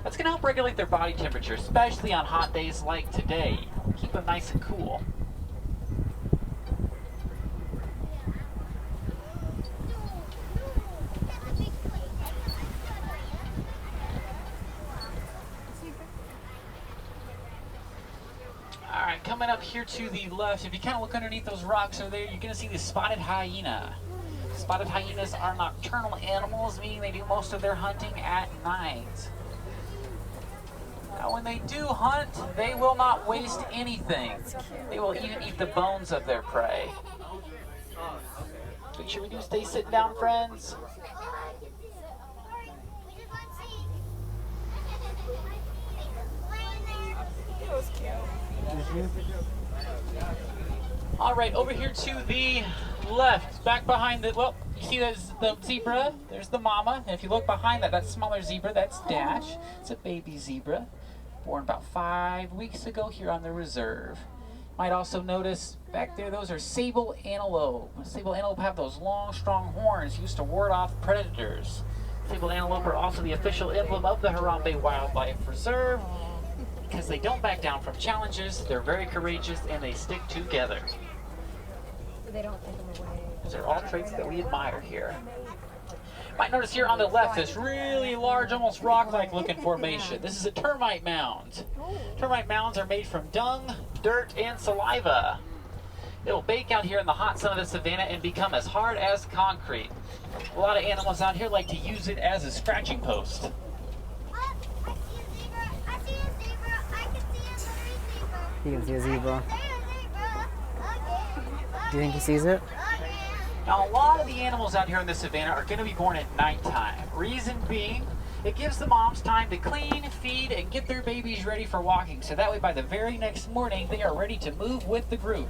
That's going to help regulate their body temperature, especially on hot days like today. Keep them nice and cool. Alright, coming up here to the left, if you kind of look underneath those rocks over there, you're going to see the spotted hyena. Spotted hyenas are nocturnal animals, meaning they do most of their hunting at night. Now, when they do hunt, they will not waste anything. They will even eat the bones of their prey. Make sure we do stay sitting down, friends. All right, over here to the left, back behind the, well, you see there's the zebra, there's the mama, and if you look behind that, that smaller zebra, that's Dash. It's a baby zebra, born about 5 weeks ago here on the reserve. Might also notice back there, those are sable antelope. Sable antelope have those long, strong horns used to ward off predators. Sable antelope are also the official emblem of the Harambe Wildlife Reserve. Because they don't back down from challenges, they're very courageous, and they stick together. They don't take them away. Those are all traits that we admire here. Might notice here on the left this really large, almost rock-like looking formation. This is a termite mound. Termite mounds are made from dung, dirt, and saliva. It'll bake out here in the hot sun of the savanna and become as hard as concrete. A lot of animals out here like to use it as a scratching post. You can see a zebra. Do you think he sees it? Now, a lot of the animals out here in the savannah are going to be born at nighttime. Reason being, it gives the moms time to clean, feed, and get their babies ready for walking. So that way, by the very next morning, they are ready to move with the group.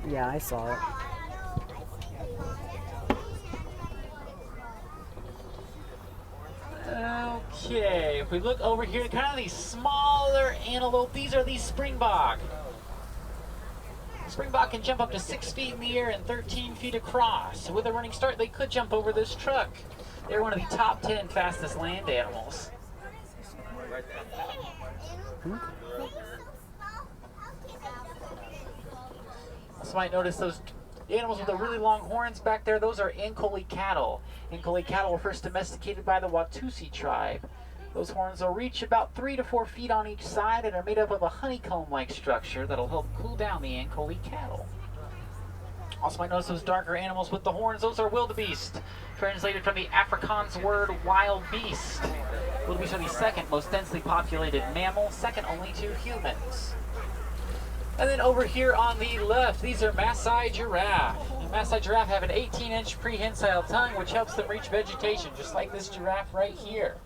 Yeah, I saw it. Okay, if we look over here, kind of these smaller antelope, these are the springbok. Springbok can jump up to 6 feet in the air and 13 feet across. With a running start, they could jump over this truck. They're one of the top 10 fastest land animals. Also might notice those animals with the really long horns back there, those are Ankole cattle. Ankole cattle were first domesticated by the Watusi tribe. Those horns will reach about 3 to 4 feet on each side and are made up of a honeycomb-like structure that'll help cool down the Ankole cattle. Also might notice those darker animals with the horns, those are wildebeest, translated from the Afrikaans word wild beast. Wildebeest are the second most densely populated mammal, second only to humans. And then over here on the left, these are Maasai giraffe. And Maasai giraffe have an 18-inch prehensile tongue, which helps them reach vegetation, just like this giraffe right here.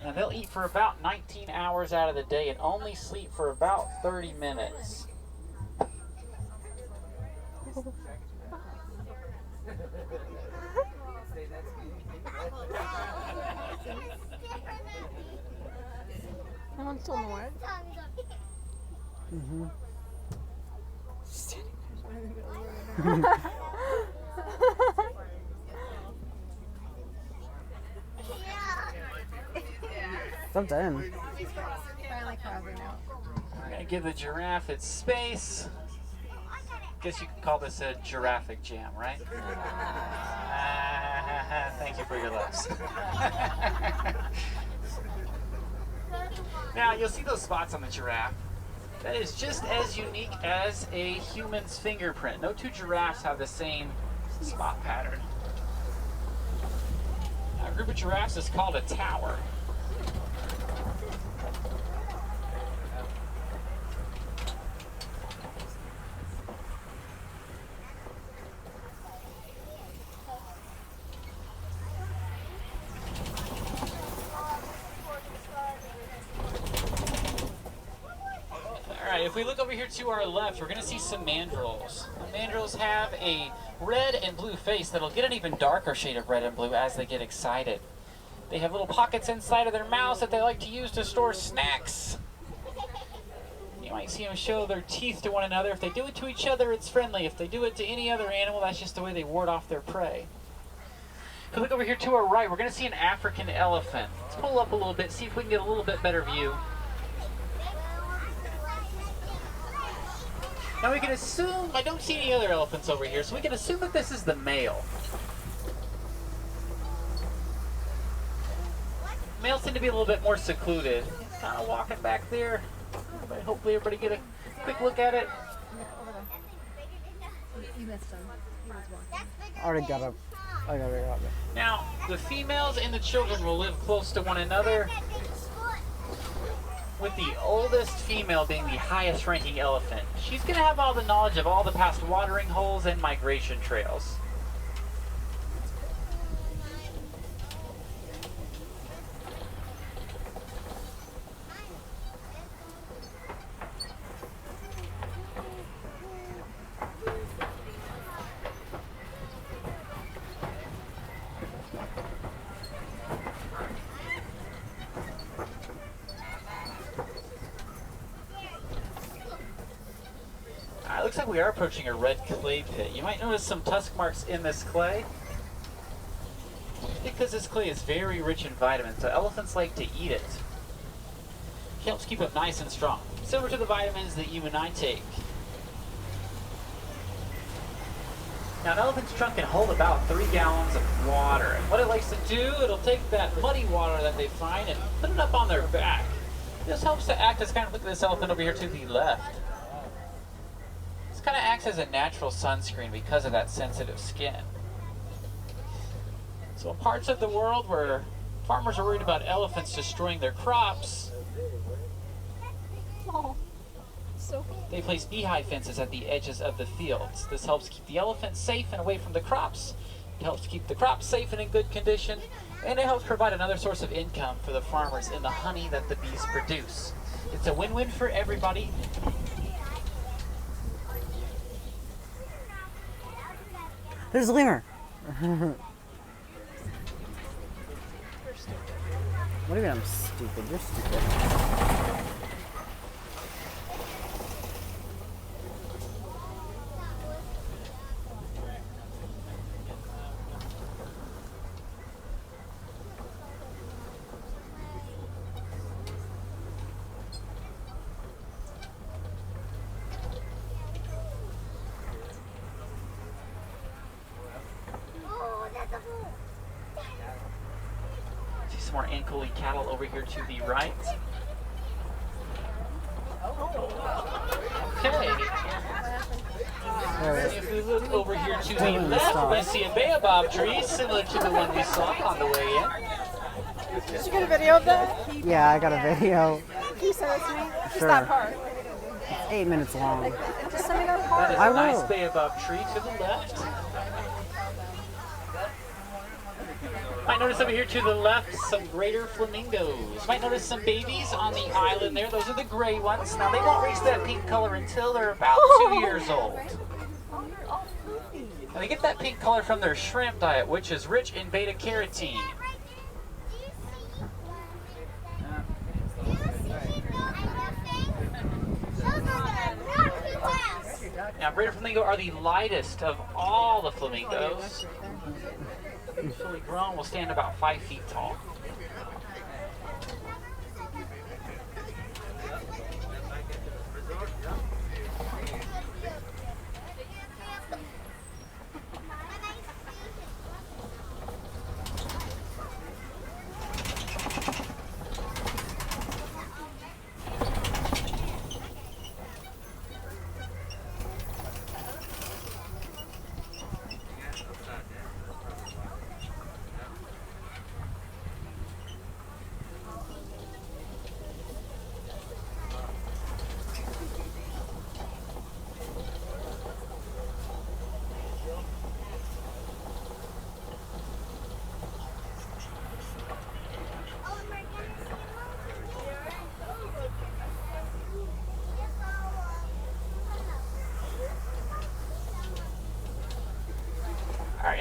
Now they'll eat for about 19 hours out of the day and only sleep for about 30 minutes. No one's told me what? Mm-hmm. Sometimes. We're going to give the giraffe its space. Guess you could call this a giraffic jam, right? Thank you for your laughs. Now, you'll see those spots on the giraffe. That is just as unique as a human's fingerprint. No two giraffes have the same spot pattern. Now, a group of giraffes is called a tower. Alright, if we look over here to our left, we're going to see some mandrills. The mandrills have a red and blue face that'll get an even darker shade of red and blue as they get excited. They have little pockets inside of their mouths that they like to use to store snacks. You might see them show their teeth to one another. If they do it to each other, it's friendly. If they do it to any other animal, that's just the way they ward off their prey. If we look over here to our right, we're going to see an African elephant. Let's pull up a little bit, see if we can get a little bit better view. Now we can assume, I don't see any other elephants over here, so we can assume that this is the male. Males tend to be a little bit more secluded. Kind of walking back there. But hopefully everybody get a quick look at it. You missed him. He was walking. I already got up. I got it. Now, the females and the children will live close to one another, with the oldest female being the highest ranking elephant. She's going to have all the knowledge of all the past watering holes and migration trails. It looks like we are approaching a red clay pit. You might notice some tusk marks in this clay, because this clay is very rich in vitamins, so elephants like to eat it. It helps keep it nice and strong, similar to the vitamins that you and I take. Now, an elephant's trunk can hold about 3 gallons of water, and what it likes to do, it'll take that muddy water that they find and put it up on their back. This helps to act as kind of, look at this elephant over here to the left. This kind of acts as a natural sunscreen because of that sensitive skin. So in parts of the world where farmers are worried about elephants destroying their crops, they place beehive fences at the edges of the fields. This helps keep the elephants safe and away from the crops. It helps keep the crops safe and in good condition, and it helps provide another source of income for the farmers in the honey that the bees produce. It's a win-win for everybody. There's a lemur. What do you mean I'm stupid? You're stupid. See some more Ankoli cattle over here to the right. Okay. If we look over here to the left, we see a baobab tree similar to the one we saw on the way in. Did you get a video of that? Yeah, I got a video. Can you send it to me? Just Sure. that part. It's 8 minutes long. Just send me that part. That is I a nice will. baobab tree to the left. Might notice over here to the left some greater flamingos. Might notice some babies on the island there. Those are the gray ones. Now they won't reach that pink color until they're about 2 years old. And they get that pink color from their shrimp diet, which is rich in beta carotene. Now, greater flamingo are the lightest of all the flamingos. Fully grown will stand about 5 feet tall.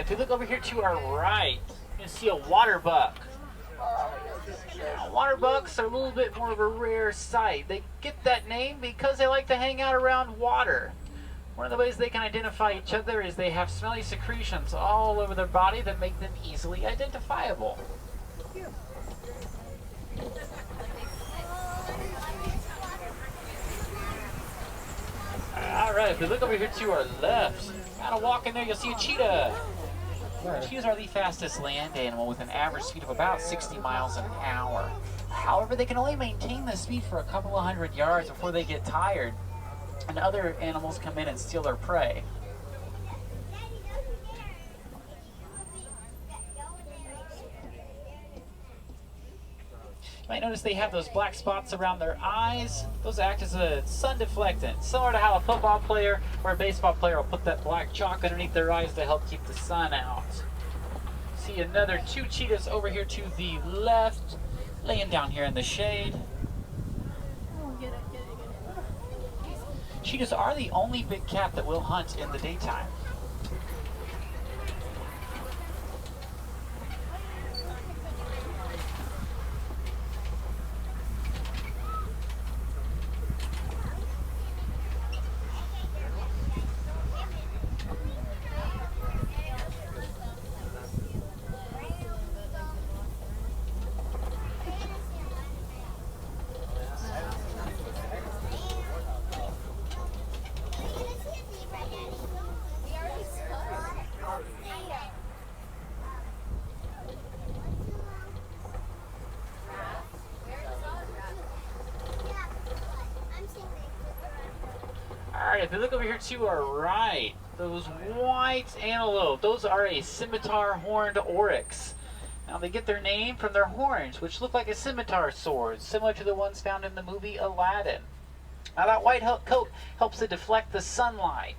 if you look over here to our right, you can see a water buck. Now, water bucks are a little bit more of a rare sight. They get that name because they like to hang out around water. One of the ways they can identify each other is they have smelly secretions all over their body that make them easily identifiable. Alright, if we look over here to our left, kind of walk in there, you'll see a cheetah. Cheetahs are the fastest land animal with an average speed of about 60 miles an hour. However, they can only maintain this speed for a couple of hundred yards before they get tired and other animals come in and steal their prey. You might notice they have those black spots around their eyes. Those act as a sun deflectant, similar to how a football player or a baseball player will put that black chalk underneath their eyes to help keep the sun out. See another 2 cheetahs over here to the left, laying down here in the shade. Cheetahs are the only big cat that will hunt in the daytime. Alright, if you look over here to our right, those white antelope, those are a scimitar horned oryx. Now they get their name from their horns, which look like a scimitar sword, similar to the ones found in the movie Aladdin. Now that white coat helps to deflect the sunlight.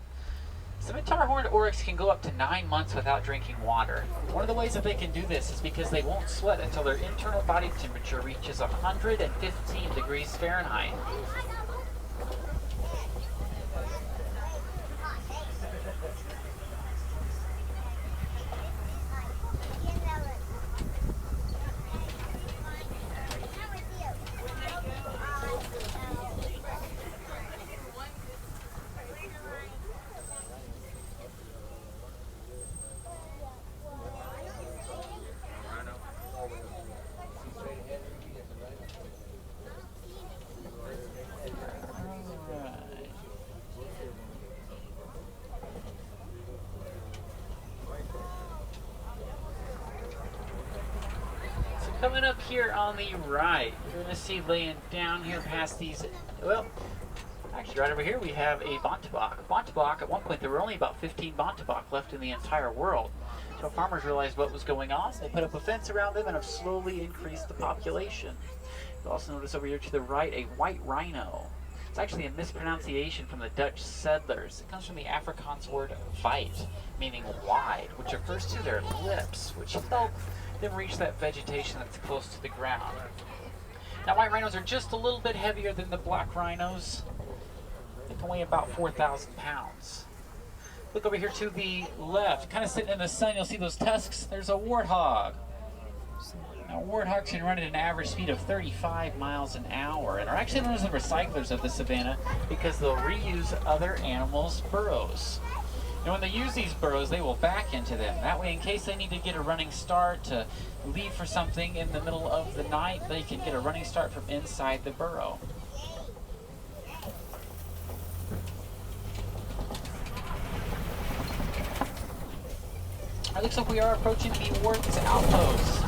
Scimitar horned oryx can go up to 9 months without drinking water. One of the ways that they can do this is because they won't sweat until their internal body temperature reaches 115 degrees Fahrenheit. Coming up here on the right, you're going to see laying down here past these, well, actually right over here we have a bontebok. Bontebok, at one point there were only about 15 bontebok left in the entire world. So farmers realized what was going on, so they put up a fence around them and have slowly increased the population. You'll also notice over here to the right a white rhino. It's actually a mispronunciation from the Dutch settlers. It comes from the Afrikaans word vite, meaning wide, which refers to their lips, which help them reach that vegetation that's close to the ground. Now white rhinos are just a little bit heavier than the black rhinos. They can weigh about 4,000 pounds. Look over here to the left, kind of sitting in the sun, you'll see those tusks. There's a warthog. Now warthogs can run at an average speed of 35 miles an hour and are actually known as the recyclers of the savanna because they'll reuse other animals' burrows. And when they use these burrows, they will back into them. That way, in case they need to get a running start to leave for something in the middle of the night, they can get a running start from inside the burrow. It looks like we are approaching the warden's outpost.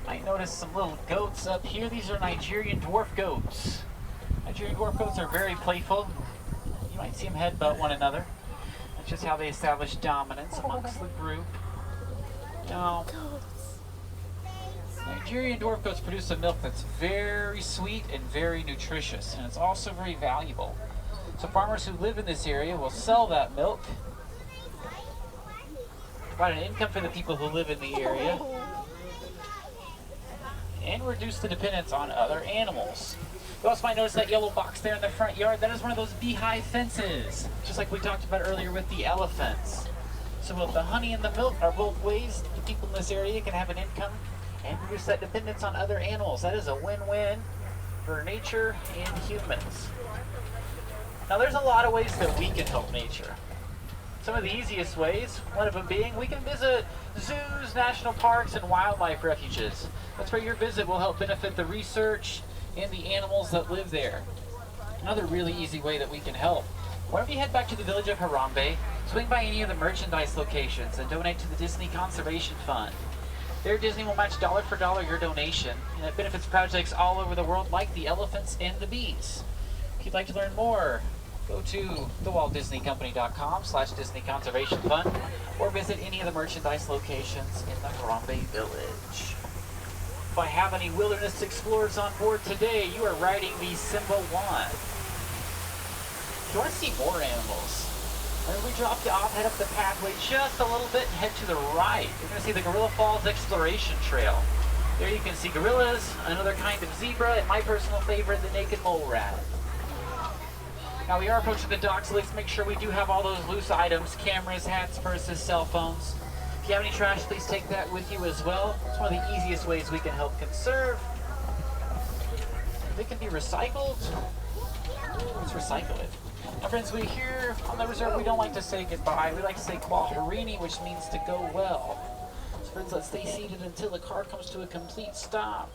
Might notice some little goats up here. These are Nigerian dwarf goats. Nigerian dwarf goats are very playful. You might see them headbutt one another. That's just how they establish dominance amongst the group. Now, Nigerian dwarf goats produce a milk that's very sweet and very nutritious, and it's also very valuable. So farmers who live in this area will sell that milk, provide an income for the people who live in the area, and reduce the dependence on other animals. You also might notice that yellow box there in the front yard. That is one of those beehive fences, just like we talked about earlier with the elephants. So both the honey and the milk are both ways that people in this area can have an income and reduce that dependence on other animals. That is a win-win for nature and humans. Now there's a lot of ways that we can help nature. Some of the easiest ways, one of them being we can visit zoos, national parks, and wildlife refuges. That's where your visit will help benefit the research and the animals that live there. Another really easy way that we can help. Whenever you head back to the village of Harambe, swing by any of the merchandise locations and donate to the Disney Conservation Fund. There, Disney will match dollar for dollar your donation, and it benefits projects all over the world like the elephants and the bees. If you'd like to learn more, go to thewaltdisneycompany.com/Disney Conservation Fund or visit any of the merchandise locations in the Harambe Village. If I have any wilderness explorers on board today, you are riding the Simba 1. If you want to see more animals, when we drop you off, head up the pathway just a little bit and head to the right. You're going to see the Gorilla Falls Exploration Trail. There you can see gorillas, another kind of zebra, and my personal favorite, the naked mole rat. Now we are approaching the docks, so let's make sure we do have all those loose items: cameras, hats, purses, cell phones. If you have any trash, please take that with you as well. It's one of the easiest ways we can help conserve. If it can be recycled, let's recycle it. Now friends, we here on the reserve, we don't like to say goodbye. We like to say kwaherini, which means to go well. So friends, let's stay seated until the car comes to a complete stop.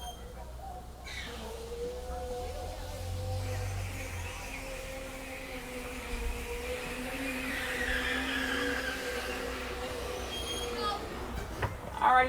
Alrighty,